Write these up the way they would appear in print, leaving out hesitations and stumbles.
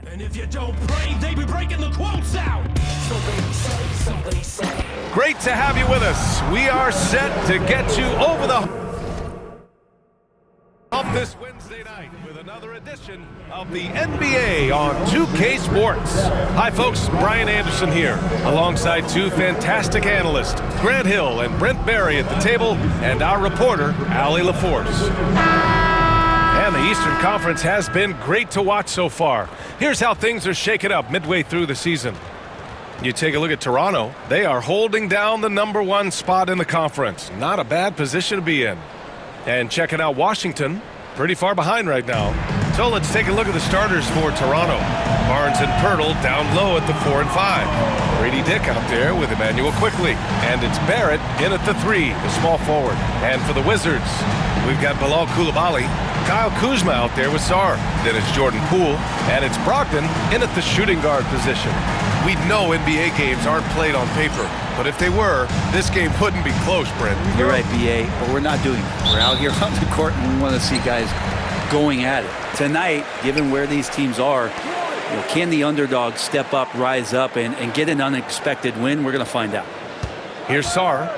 And if you don't pray, they be breaking the quotes out. Somebody say. Great to have you with us. We are set to get you over the hump this Wednesday night with another edition of the NBA on 2K Sports. Hi folks, Brian Anderson here, alongside two fantastic analysts, Grant Hill and Brent Barry at the table, and our reporter, Allie LaForce. And the Eastern Conference has been great to watch so far. Here's how things are shaken up midway through the season. You take a look at Toronto. They are holding down the #1 spot in the conference. Not a bad position to be in. And checking out Washington, pretty far behind right now. So let's take a look at the starters for Toronto. Barnes and Pirtle down low at the 4 and 5. Brady Dick out there with Emmanuel Quickley. And it's Barrett in at the 3, the small forward. And for the Wizards, we've got Bilal Coulibaly, Kyle Kuzma out there with Sarr. Then it's Jordan Poole, and it's Brogdon in at the shooting guard position. We know NBA games aren't played on paper, but if they were, this game wouldn't be close, Brent. You're right, BA, but we're not doing it. We're out here on the court, and we want to see guys going at it. Tonight, given where these teams are, can the underdog step up, rise up, and get an unexpected win? We're going to find out. Here's Sarr.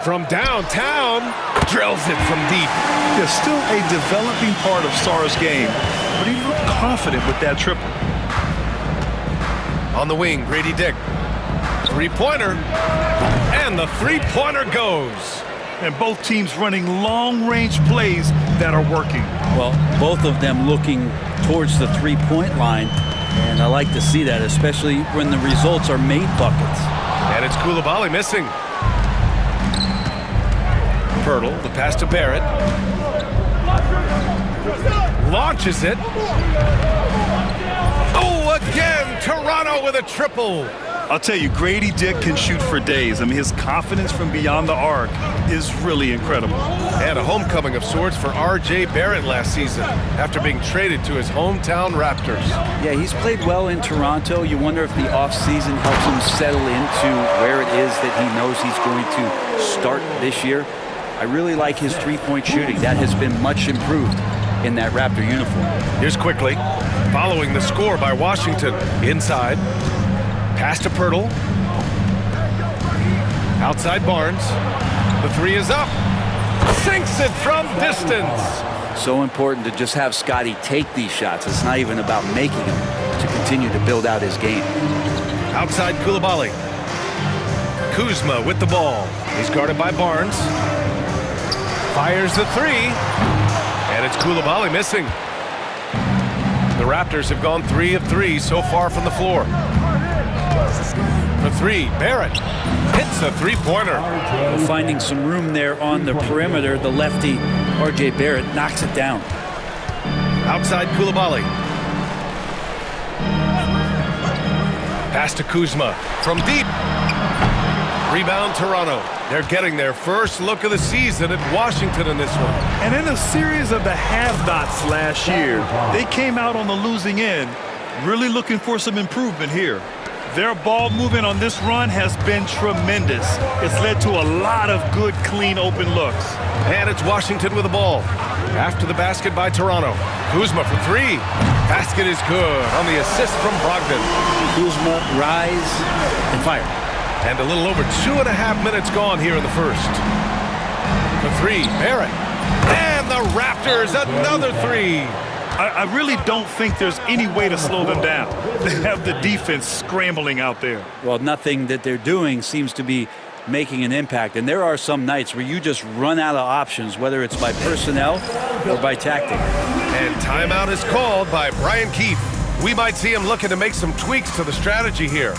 From downtown, drills it from deep. There's still a developing part of Sarr's game, but he looked confident with that triple. On the wing, Brady Dick. Three-pointer, and the three-pointer goes. And both teams running long-range plays that are working. Well, both of them looking towards the three-point line, and I like to see that, especially when the results are made buckets. And it's Coulibaly missing. Pirtle, the pass to Barrett. Launches it. Oh, again, Toronto with a triple. I'll tell you, Grady Dick can shoot for days. I mean, his confidence from beyond the arc is really incredible. And a homecoming of sorts for R.J. Barrett last season after being traded to his hometown Raptors. Yeah, he's played well in Toronto. You wonder if the offseason helps him settle into where it is that he knows he's going to start this year. I really like his three-point shooting. That has been much improved in that Raptor uniform. Here's Quickley, following the score by Washington. Inside, pass to Pirtle. Outside Barnes. The 3 is up. Sinks it from distance. So important to just have Scotty take these shots. It's not even about making them, to continue to build out his game. Outside Coulibaly. Kuzma with the ball. He's guarded by Barnes. Fires the 3, and it's Coulibaly missing. The Raptors have gone 3 of 3 so far from the floor. The 3, Barrett hits a three-pointer. Well, finding some room there on the perimeter, the lefty R.J. Barrett knocks it down. Outside Coulibaly. Pass to Kuzma from deep. Rebound Toronto. They're getting their first look of the season at Washington in this one. And in a series of the have-nots last year, they came out on the losing end, really looking for some improvement here. Their ball movement on this run has been tremendous. It's led to a lot of good, clean, open looks. And it's Washington with the ball. After the basket by Toronto. Kuzma for 3. Basket is good on the assist from Brogdon. Kuzma, rise, and fire. And a little over 2.5 minutes gone here in the first. The 3, Barrett. And the Raptors, another 3. I really don't think there's any way to slow them down. They have the defense scrambling out there. Well, nothing that they're doing seems to be making an impact. And there are some nights where you just run out of options, whether it's by personnel or by tactic. And timeout is called by Brian Keefe. We might see him looking to make some tweaks to the strategy here.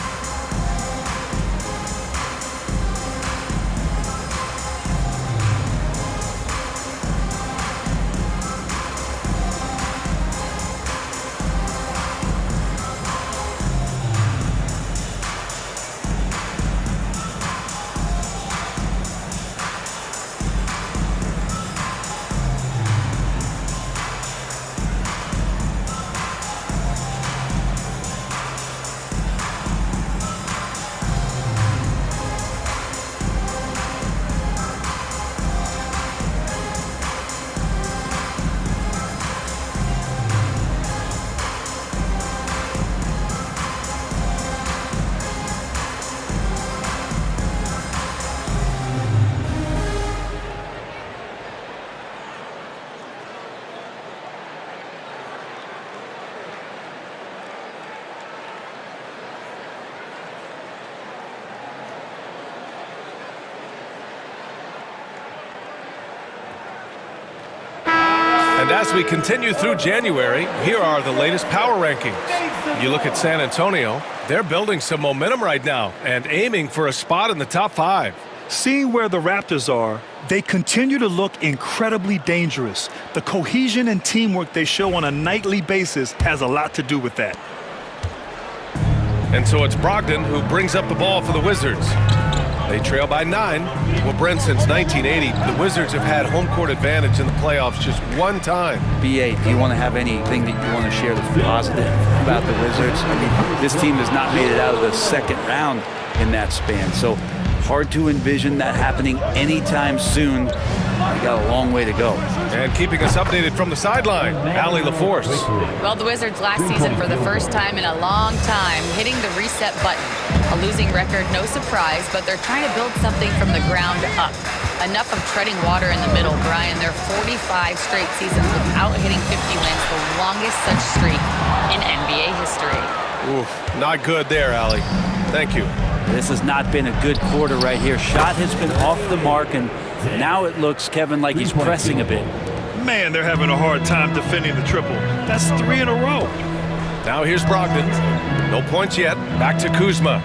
And as we continue through January, here are the latest power rankings. You look at San Antonio, they're building some momentum right now and aiming for a spot in the top 5. Seeing where the Raptors are, they continue to look incredibly dangerous. The cohesion and teamwork they show on a nightly basis has a lot to do with that. And so it's Brogdon who brings up the ball for the Wizards. They trail by 9. Well, Brent, since 1980, the Wizards have had home court advantage in the playoffs just one time. B.A., do you want to have anything that you want to share that's positive about the Wizards? I mean, this team has not made it out of the second round in that span, so hard to envision that happening anytime soon. We got a long way to go. And keeping us updated from the sideline, Allie LaForce. Well, the Wizards last season, for the first time in a long time, hitting the reset button. A losing record, no surprise, but they're trying to build something from the ground up. Enough of treading water in the middle, Brian. They're 45 straight seasons without hitting 50 wins, the longest such streak in NBA history. Oof, not good there, Allie. Thank you. This has not been a good quarter right here. Shot has been off the mark, and now it looks, Kevin, like he's pressing a bit. Man, they're having a hard time defending the triple. That's 3 in a row. Now here's Brogdon. No points yet. Back to Kuzma.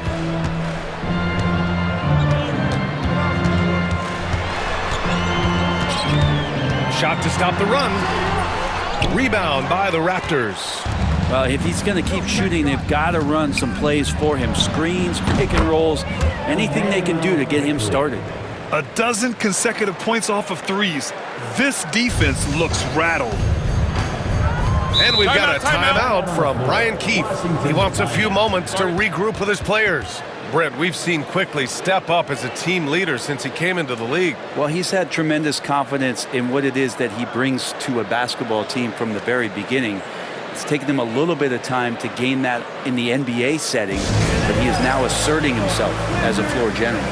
Shot to stop the run. Rebound by the Raptors. Well, if he's going to keep shooting, they've got to run some plays for him. Screens, pick and rolls, anything they can do to get him started. A dozen consecutive points off of threes. This defense looks rattled. And we've got a timeout from Brian Keefe. He wants a few moments to regroup with his players. Brent, we've seen Quickly step up as a team leader since he came into the league. Well, he's had tremendous confidence in what it is that he brings to a basketball team from the very beginning. It's taken him a little bit of time to gain that in the NBA setting, but he is now asserting himself as a floor general.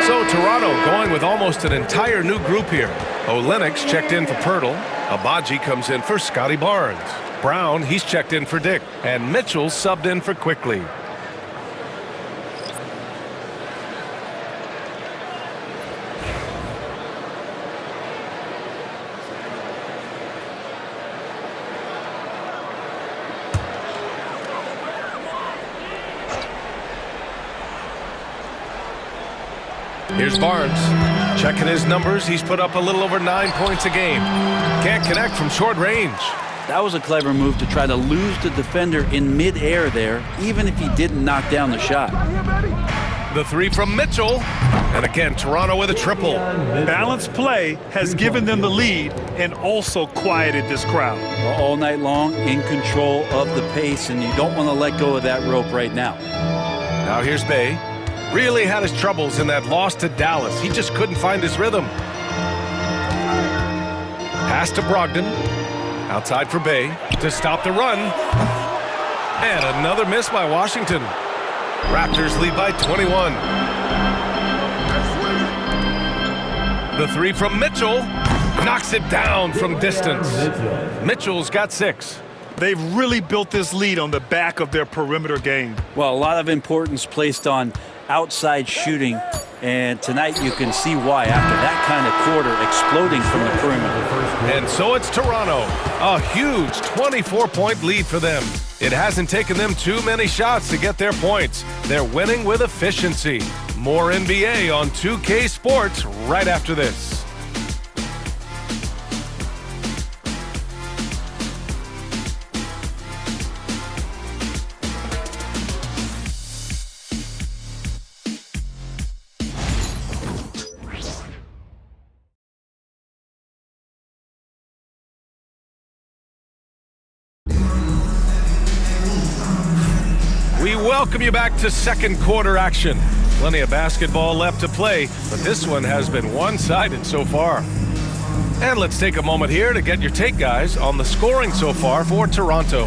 So Toronto going with almost an entire new group here. Olenek's checked in for Pirtle. Abaji comes in for Scotty Barnes. Brown, he's checked in for Dick. And Mitchell subbed in for Quickly. Here's Barnes. Checking his numbers. He's put up a little over 9 points a game. Can't connect from short range. That was a clever move to try to lose the defender in midair there, even if he didn't knock down the shot. The three from Mitchell. And again, Toronto with a triple. Balanced play has given them the lead and also quieted this crowd. Well, all night long, in control of the pace, and you don't want to let go of that rope right now. Now here's Bay. Really had his troubles in that loss to Dallas. He just couldn't find his rhythm. Pass to Brogdon. Outside for Bay to stop the run. And another miss by Washington. Raptors lead by 21. The three from Mitchell knocks it down from distance. Mitchell's got 6. They've really built this lead on the back of their perimeter game. Well, a lot of importance placed on outside shooting, And tonight you can see why after that kind of quarter exploding from the perimeter. And so it's Toronto. A huge 24-point lead for them. It hasn't taken them too many shots to get their points. They're winning with efficiency. More NBA on 2K Sports right after this. We welcome you back to second quarter action. Plenty of basketball left to play, but this one has been one-sided so far. And let's take a moment here to get your take, guys, on the scoring so far for Toronto.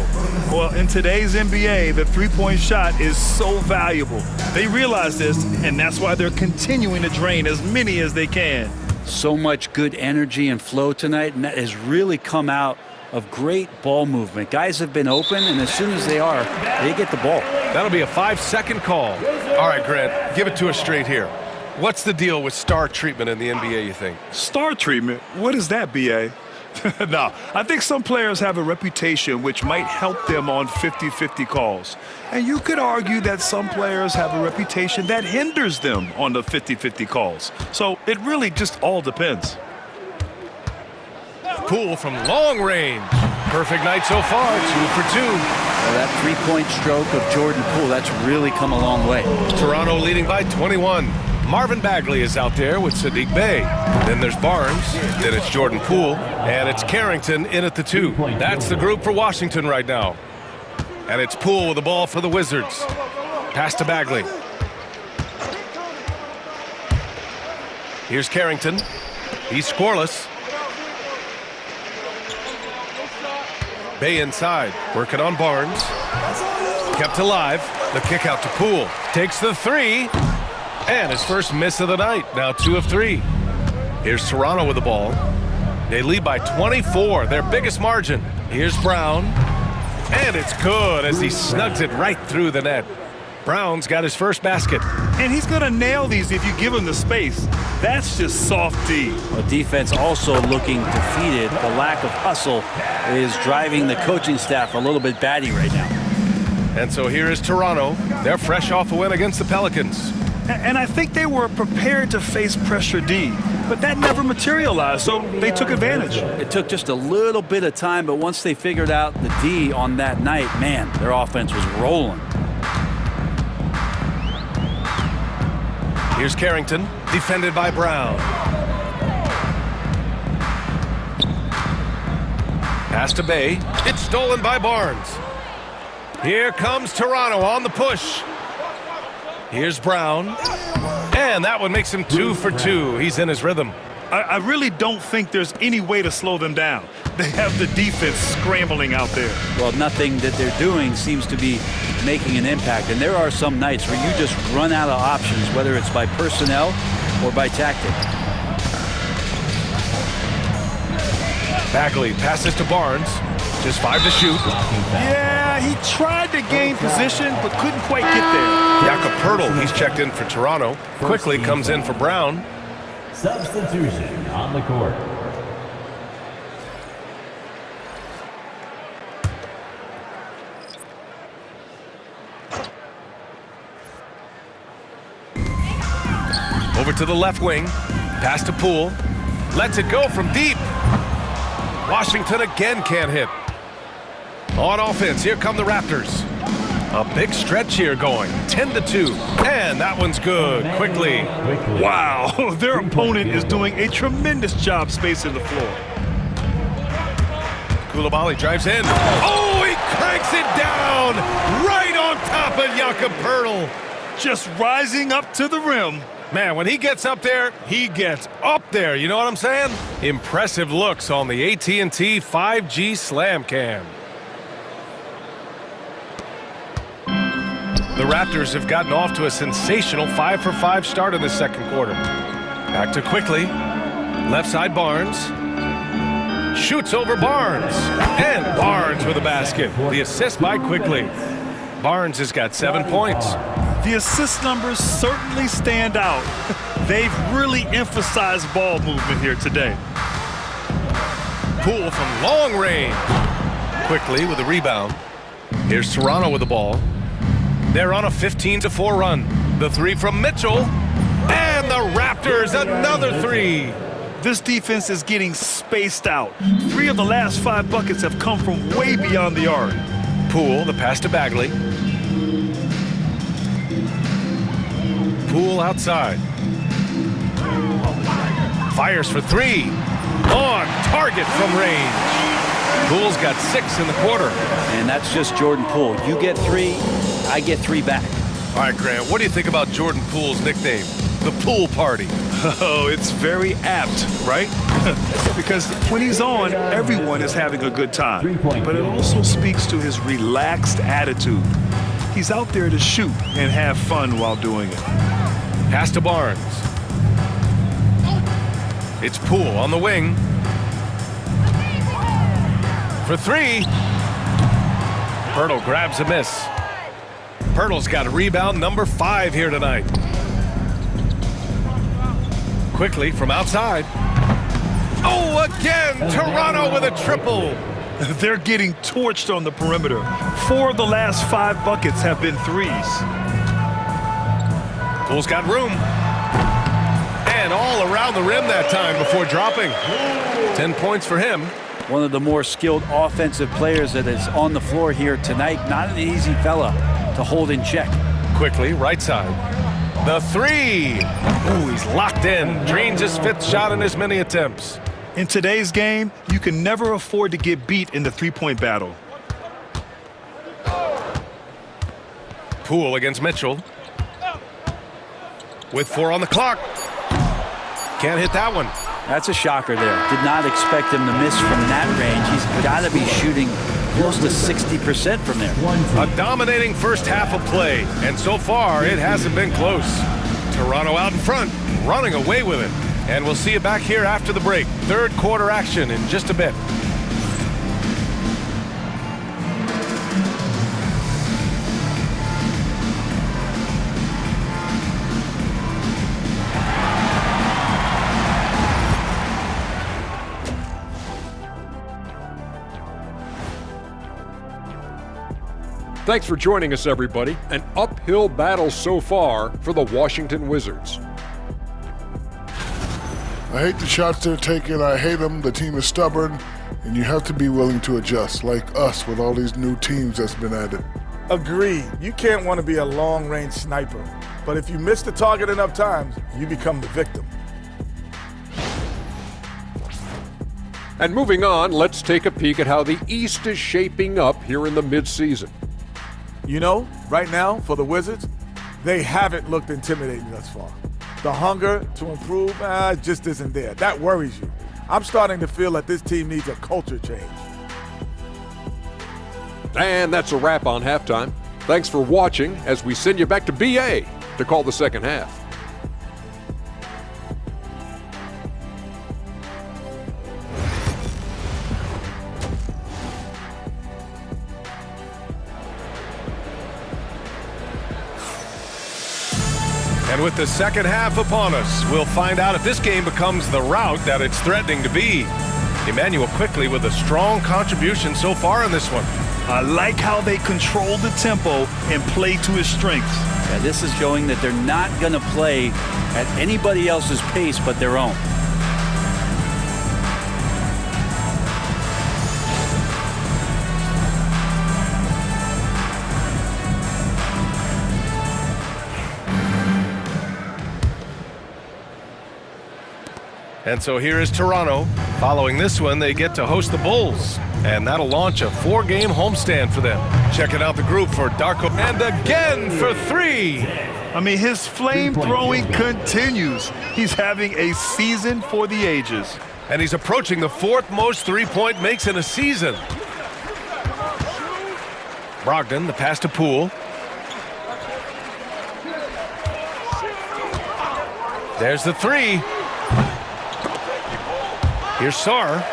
Well, in today's NBA, the three-point shot is so valuable. They realize this, and that's why they're continuing to drain as many as they can. So much good energy and flow tonight, and that has really come out of great ball movement. Guys have been open, and as soon as they are, they get the ball. That'll be a 5-second call. All right, Grant, give it to us straight here. What's the deal with star treatment in the NBA, you think? Star treatment? What is that, B.A.? No, I think some players have a reputation which might help them on 50-50 calls. And you could argue that some players have a reputation that hinders them on the 50-50 calls. So it really just all depends. Poole from long range. Perfect night so far, 2 for 2. Well, that three-point stroke of Jordan Poole, that's really come a long way. Toronto leading by 21. Marvin Bagley is out there with Sadiq Bey. Then there's Barnes, then it's Jordan Poole, and it's Carrington in at the 2. That's the group for Washington right now. And it's Poole with the ball for the Wizards. Pass to Bagley. Here's Carrington. He's scoreless. Bey inside, working on Barnes. Kept alive. The kick out to Poole. Takes the 3. And his first miss of the night. Now 2 of 3. Here's Toronto with the ball. They lead by 24, their biggest margin. Here's Brown. And it's good as he snugs it right through the net. Brown's got his first basket. And he's going to nail these if you give him the space. That's just soft D. Well, defense also looking defeated. The lack of hustle is driving the coaching staff a little bit batty right now. And so here is Toronto. They're fresh off a win against the Pelicans. And I think they were prepared to face pressure D, but that never materialized, so they took advantage. It took just a little bit of time, but once they figured out the D on that night, man, their offense was rolling. Here's Carrington, defended by Brown. Pass to Bey. It's stolen by Barnes. Here comes Toronto on the push. Here's Brown. And that one makes him 2 for 2. He's in his rhythm. I really don't think there's any way to slow them down. They have the defense scrambling out there. Well, nothing that they're doing seems to be making an impact. And there are some nights where you just run out of options, whether it's by personnel or by tactic. Bagley passes to Barnes. Just 5 to shoot. Yeah, he tried to gain position, but couldn't quite get there. Jakob Poeltl, he's checked in for Toronto. Quickly comes in for Brown. Substitution on the court. Over to the left wing. Pass to Poole. Lets it go from deep. Washington again can't hit. On offense, here come the Raptors. A big stretch here going, 10 to 2. And that one's good, quickly. Wow, their opponent is doing a tremendous job spacing the floor. Koulibaly drives in. Oh, he cranks it down right on top of Jakob Poeltl. Just rising up to the rim. Man, when he gets up there, he gets up there. You know what I'm saying? Impressive looks on the AT&T 5G Slam Cam. The Raptors have gotten off to a sensational 5-for-5 start in the second quarter. Back to Quickly. Left side Barnes. Shoots over Barnes. And Barnes with a basket. The assist by Quickly. Barnes has got 7 points. The assist numbers certainly stand out. They've really emphasized ball movement here today. Poole from long range. Quickly with a rebound. Here's Toronto with the ball. They're on a 15-4 run. The three from Mitchell. And the Raptors, another three. This defense is getting spaced out. 3 of the last 5 buckets have come from way beyond the arc. Poole, the pass to Bagley. Poole outside. Fires for 3. On target from range. Poole's got 6 in the quarter. And that's just Jordan Poole. You get 3, I get 3 back. All right, Grant, what do you think about Jordan Poole's nickname, the Pool Party? Oh, it's very apt, right? Because when he's on, everyone is having a good time. But it also speaks to his relaxed attitude. He's out there to shoot and have fun while doing it. Pass to Barnes. It's Poole on the wing. For 3. Pirtle grabs a miss. Pirtle's got a rebound number 5 here tonight. Quickly from outside. Oh, again! Toronto with a triple. They're getting torched on the perimeter. 4 of the last 5 buckets have been threes. Poole's got room. And all around the rim that time before dropping. 10 points for him. One of the more skilled offensive players that is on the floor here tonight. Not an easy fella to hold in check. Quickly, right side. The 3. Ooh, he's locked in. Drains his 5th shot in as many attempts. In today's game, you can never afford to get beat in the three-point battle. Poole against Mitchell. With 4 on the clock. Can't hit that one. That's a shocker there. Did not expect him to miss from that range. He's got to be shooting close to 60% from there. A dominating first half of play, and so far it hasn't been close. Toronto out in front, running away with it. And we'll see you back here after the break. Third quarter action in just a bit. Thanks for joining us, everybody. An uphill battle so far for the Washington Wizards. I hate the shots they're taking. I hate them. The team is stubborn, and you have to be willing to adjust, like us with all these new teams that's been added. Agreed. You can't want to be a long-range sniper, but if you miss the target enough times, you become the victim. And moving on, let's take a peek at how the East is shaping up here in the midseason. You know, right now, for the Wizards, they haven't looked intimidating thus far. The hunger to improve just isn't there. That worries you. I'm starting to feel that this team needs a culture change. And that's a wrap on halftime. Thanks for watching as we send you back to BA to call the second half. And with the second half upon us, we'll find out if this game becomes the rout that it's threatening to be. Emmanuel quickly with a strong contribution so far in this one. I like how they control the tempo and play to his strengths. Yeah, this is showing that they're not going to play at anybody else's pace but their own. And so here is Toronto. Following this one, they get to host the Bulls. And that'll launch a 4-game homestand for them. Checking out the group for Darko. And again for 3. I mean, his flame throwing continues. He's having a season for the ages. And he's approaching the 4th most three-point makes in a season. Brogdon, the pass to Poole. There's the 3. Here's Sarr.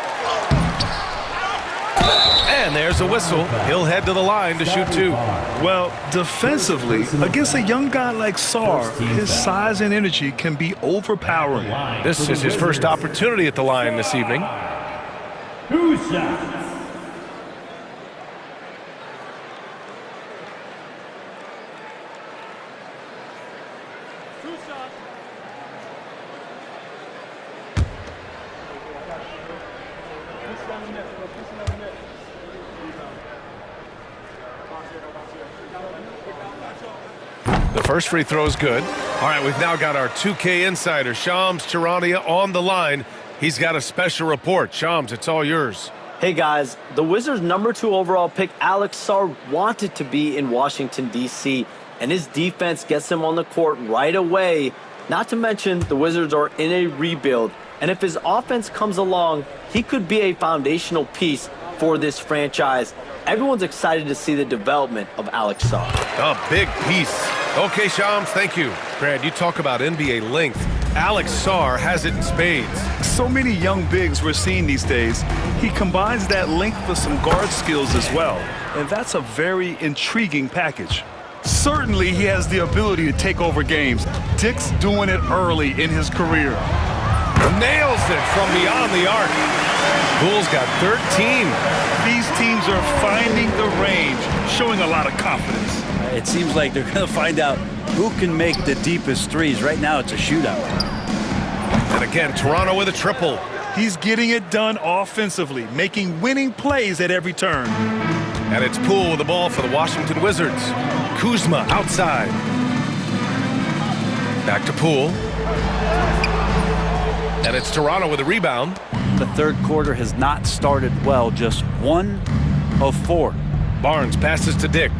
And there's a whistle. He'll head to the line to shoot 2. Well, defensively, against a young guy like Sarr, his size and energy can be overpowering. This is his first opportunity at the line this evening. 2 shots. The first free throw is good. All right, we've now got our 2K insider, Shams Charania, on the line. He's got a special report. Shams, it's all yours. Hey guys, the Wizards' #2 overall pick, Alex Sarr, wanted to be in Washington, D.C., and his defense gets him on the court right away. Not to mention, the Wizards are in a rebuild, and if his offense comes along, he could be a foundational piece for this franchise. Everyone's excited to see the development of Alex Sarr. A big piece. Okay, Shams, thank you. Grant, you talk about NBA length. Alex Sarr has it in spades. So many young bigs we're seeing these days. He combines that length with some guard skills as well, and that's a very intriguing package. Certainly, he has the ability to take over games. Dick's doing it early in his career. Nails it from beyond the arc. Poole's got 13. These teams are finding the range, showing a lot of confidence. It seems like they're going to find out who can make the deepest threes. Right now, it's a shootout. And again, Toronto with a triple. He's getting it done offensively, making winning plays at every turn. And it's Poole with the ball for the Washington Wizards. Kuzma outside. Back to Poole. And it's Toronto with a rebound. The third quarter has not started well, just 1 of 4. Barnes passes to Dick.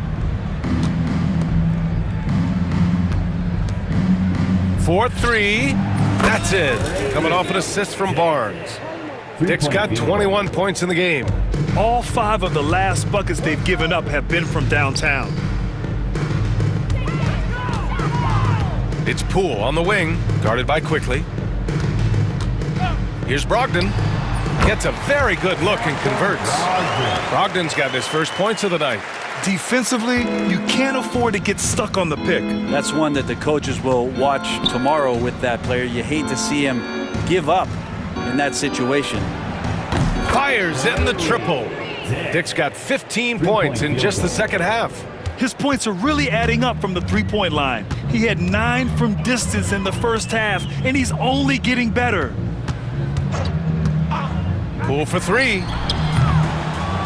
4-3. That's it. Coming off an assist from Barnes. Dick's got 21 points in the game. All 5 of the last buckets they've given up have been from downtown. It's Poole on the wing, guarded by Quickly. Here's Brogdon. Gets a very good look and converts. Brogdon's got his first points of the night. Defensively, you can't afford to get stuck on the pick. That's one that the coaches will watch tomorrow with that player. You hate to see him give up in that situation. Fires in the triple. Dick's got 15 points in just the second half. His points are really adding up from the three-point line. He had 9 from distance in the first half, and he's only getting better. Poole for 3.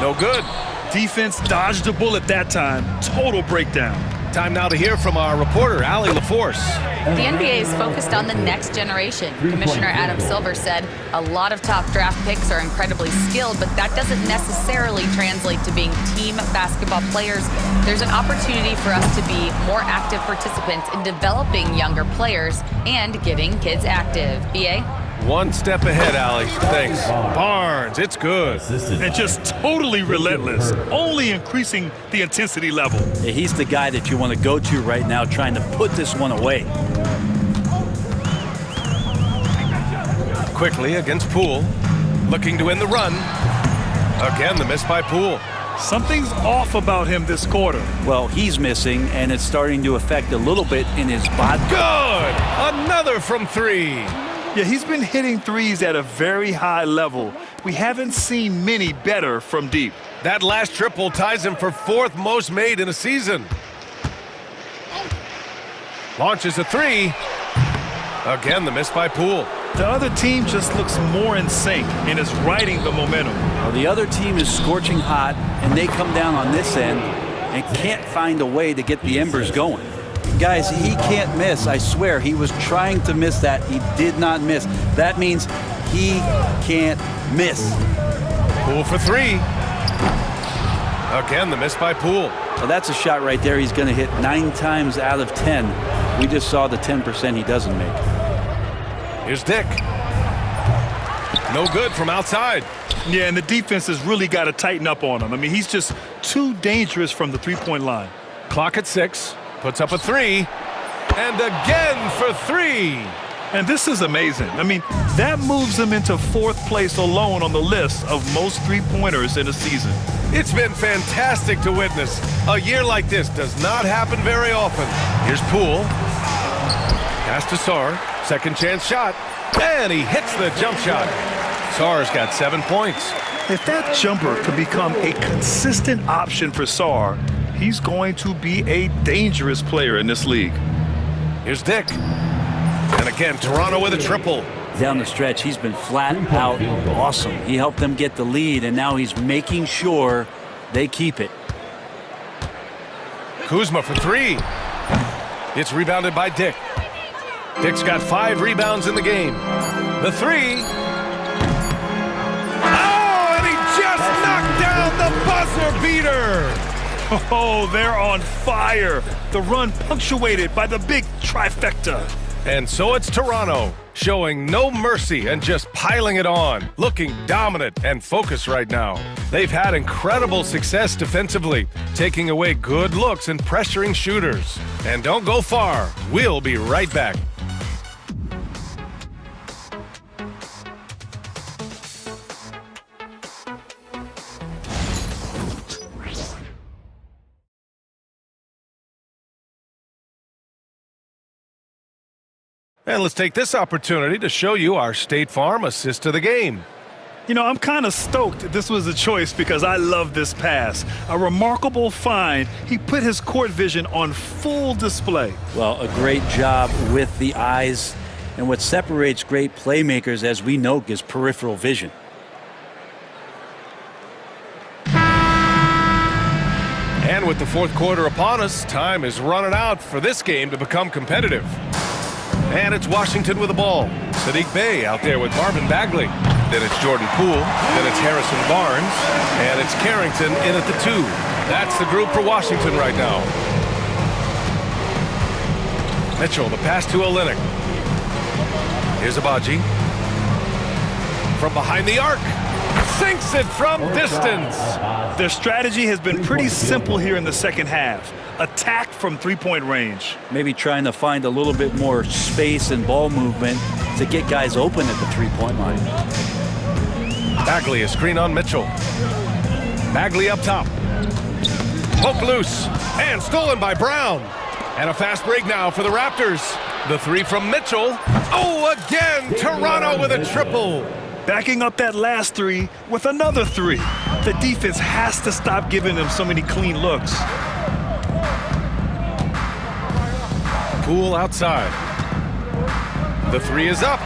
No good. Defense dodged a bullet that time. Total breakdown. Time now to hear from our reporter, Allie LaForce. The NBA is focused on the next generation. Commissioner Adam Silver said a lot of top draft picks are incredibly skilled, but that doesn't necessarily translate to being team basketball players. There's an opportunity for us to be more active participants in developing younger players and getting kids active. BA? One step ahead, Allie. Thanks. Barnes, it's good. And just totally relentless, only increasing the intensity level. Yeah, he's the guy that you want to go to right now, trying to put this one away. Quickly against Poole. Looking to end the run. Again, the miss by Poole. Something's off about him this quarter. Well, he's missing, and it's starting to affect a little bit in his body. Good! Another from 3. Yeah, he's been hitting threes at a very high level. We haven't seen many better from deep. That last triple ties him for 4th most made in a season. Launches a 3. Again, the miss by Poole. The other team just looks more in sync and is riding the momentum. Well, the other team is scorching hot, and they come down on this end and can't find a way to get the embers going. Guys, he can't miss. I swear, he was trying to miss that. He did not miss. That means he can't miss. Poole for 3. Again, the miss by Poole. Well, that's a shot right there. He's going to hit 9 times out of 10. We just saw the 10% he doesn't make. Here's Dick. No good from outside. Yeah, and the defense has really got to tighten up on him. I mean, he's just too dangerous from the three-point line. Clock at 6. Puts up a 3. And again for 3. And this is amazing. I mean, that moves him into 4th place alone on the list of most three-pointers in a season. It's been fantastic to witness. A year like this does not happen very often. Here's Poole. Pass to Sarr. Second chance shot. And he hits the jump shot. Sarr's got 7 points. If that jumper could become a consistent option for Sarr, he's going to be a dangerous player in this league. Here's Dick. And again, Toronto with a triple. Down the stretch, he's been flat out awesome. He helped them get the lead, and now he's making sure they keep it. Kuzma for 3. It's rebounded by Dick. Dick's got 5 rebounds in the game. The 3. Oh, and he just knocked down the buzzer beater. Oh, they're on fire. The run punctuated by the big trifecta. And so it's Toronto, showing no mercy and just piling it on, looking dominant and focused right now. They've had incredible success defensively, taking away good looks and pressuring shooters. And don't go far. We'll be right back. And let's take this opportunity to show you our State Farm assist of the game. You know, I'm kind of stoked this was a choice because I love this pass. A remarkable find. He put his court vision on full display. Well, a great job with the eyes. And what separates great playmakers, as we know, is peripheral vision. And with the 4th quarter upon us, time is running out for this game to become competitive. And it's Washington with the ball. Sadiq Bey out there with Marvin Bagley. Then it's Jordan Poole. Then it's Harrison Barnes. And it's Carrington in at the 2. That's the group for Washington right now. Mitchell, the pass to Olynyk. Here's Abaji. From behind the arc. Sinks it from distance. Their strategy has been pretty simple here in the second half. Attack from three-point range. Maybe trying to find a little bit more space and ball movement to get guys open at the three-point line. Bagley, a screen on Mitchell. Bagley up top. Poke loose. And stolen by Brown. And a fast break now for the Raptors. The 3 from Mitchell. Oh, again, Toronto with a triple. Backing up that last 3 with another 3. The defense has to stop giving them so many clean looks. Poole outside. The 3 is up.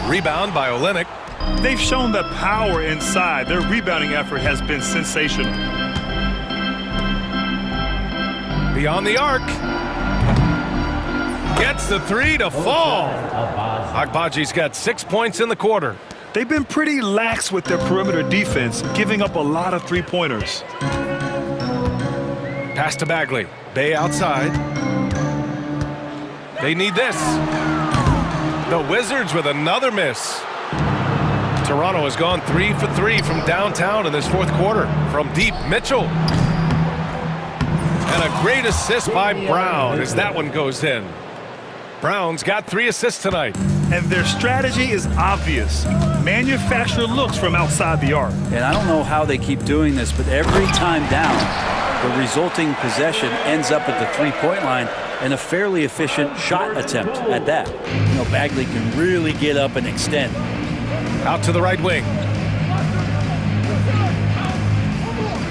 Rebound by Olynyk. They've shown the power inside. Their rebounding effort has been sensational. Beyond the arc. Gets the 3 to fall. Agbaji's got 6 points in the quarter. They've been pretty lax with their perimeter defense, giving up a lot of three-pointers. Pass to Bagley. Bey outside. They need this. The Wizards with another miss. Toronto has gone 3 for 3 from downtown in this 4th quarter. From deep, Mitchell. And a great assist by Brown as that one goes in. Brown's got 3 assists tonight. And their strategy is obvious. Manufacture looks from outside the arc. And I don't know how they keep doing this, but every time down, the resulting possession ends up at the three-point line and a fairly efficient shot attempt at that. You know, Bagley can really get up and extend. Out to the right wing.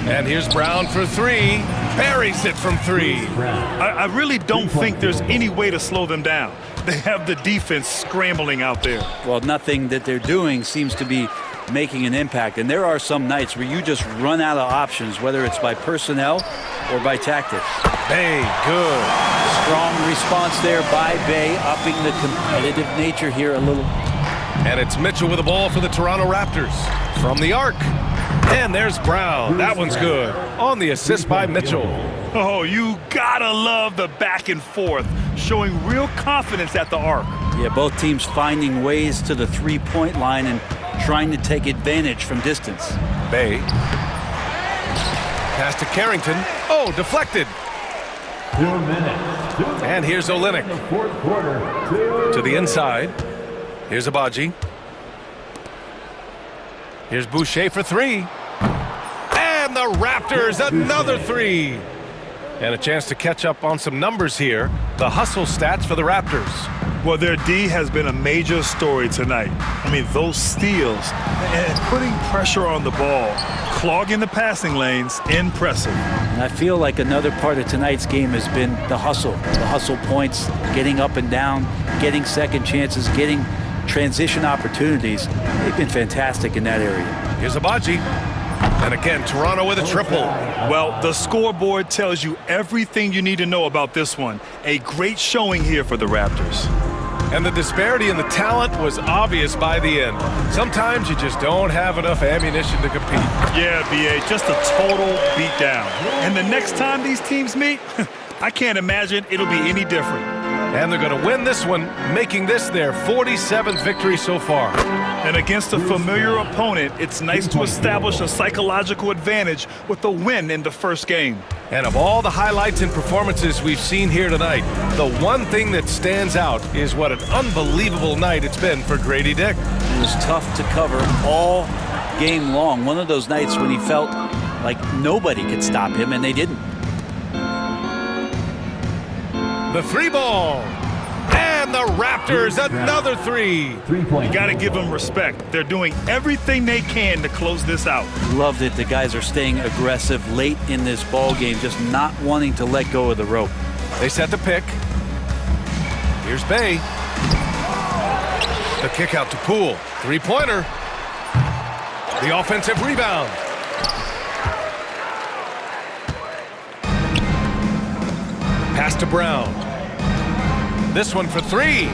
And here's Brown for 3. Buries it from 3. I really don't think there's any way to slow them down. They have the defense scrambling out there. Well, nothing that they're doing seems to be making an impact. And there are some nights where you just run out of options, whether it's by personnel or by tactics. Bey, good. Strong response there by Bey, upping the competitive nature here a little. And it's Mitchell with the ball for the Toronto Raptors. From the arc. And there's Brown. That one's good. On the assist by Mitchell. Oh, you gotta love the back and forth, showing real confidence at the arc. Yeah, both teams finding ways to the three-point line and trying to take advantage from distance. Bey. Pass to Carrington. Oh, deflected. 2 minutes. And here's Olynyk. Fourth quarter. To the inside. Here's Abaji. Here's Boucher for 3. And the Raptors, another 3. And a chance to catch up on some numbers here. The hustle stats for the Raptors. Well, their D has been a major story tonight. I mean, those steals and putting pressure on the ball, clogging the passing lanes, impressive. And I feel like another part of tonight's game has been the hustle points, getting up and down, getting second chances, getting transition opportunities. They've been fantastic in that area. Here's Abaji. And again, Toronto with a triple. Well, the scoreboard tells you everything you need to know about this one. A great showing here for the Raptors. And the disparity in the talent was obvious by the end. Sometimes you just don't have enough ammunition to compete. Yeah, B.A., just a total beatdown. And the next time these teams meet, I can't imagine it'll be any different. And they're going to win this one, making this their 47th victory so far. And against a familiar opponent, it's nice to establish a psychological advantage with a win in the first game. And of all the highlights and performances we've seen here tonight, the one thing that stands out is what an unbelievable night it's been for Grady Dick. It was tough to cover all game long. One of those nights when he felt like nobody could stop him, and they didn't. The 3 ball. And the Raptors, another 3. You got to give them respect. They're doing everything they can to close this out. Love that the guys are staying aggressive late in this ball game, just not wanting to let go of the rope. They set the pick. Here's Bay. The kick out to Poole. 3-pointer. The offensive rebound. Pass to Brown. This one for 3.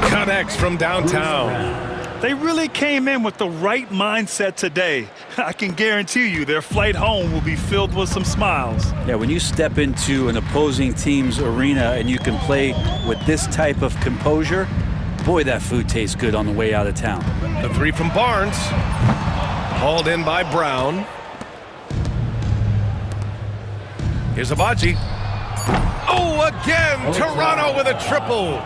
Connects from downtown. They really came in with the right mindset today. I can guarantee you their flight home will be filled with some smiles. Yeah, when you step into an opposing team's arena and you can play with this type of composure, boy, that food tastes good on the way out of town. The 3 from Barnes. Hauled in by Brown. Here's Abaji. Oh, again, Toronto with a triple.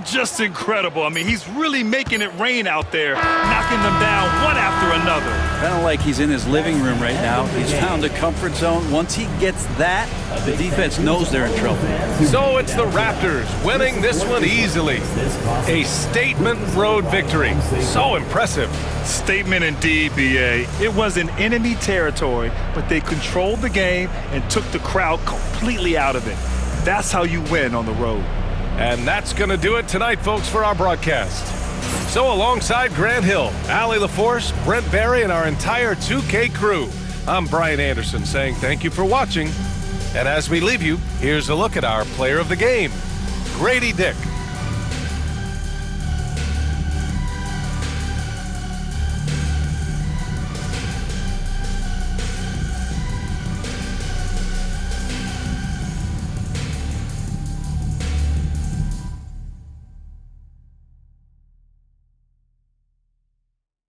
Just incredible. I mean, he's really making it rain out there, knocking them down one after another. Kind of like he's in his living room right now. He's found a comfort zone. Once he gets that, the defense knows they're in trouble. So it's the Raptors winning this one easily. A statement road victory. So impressive. Statement indeed, B.A. It was in enemy territory, but they controlled the game and took the crowd completely out of it. That's how you win on the road. And that's going to do it tonight, folks, for our broadcast. So alongside Grant Hill, Allie LaForce, Brent Barry, and our entire 2K crew, I'm Brian Anderson saying thank you for watching. And as we leave you, here's a look at our player of the game, Grady Dick.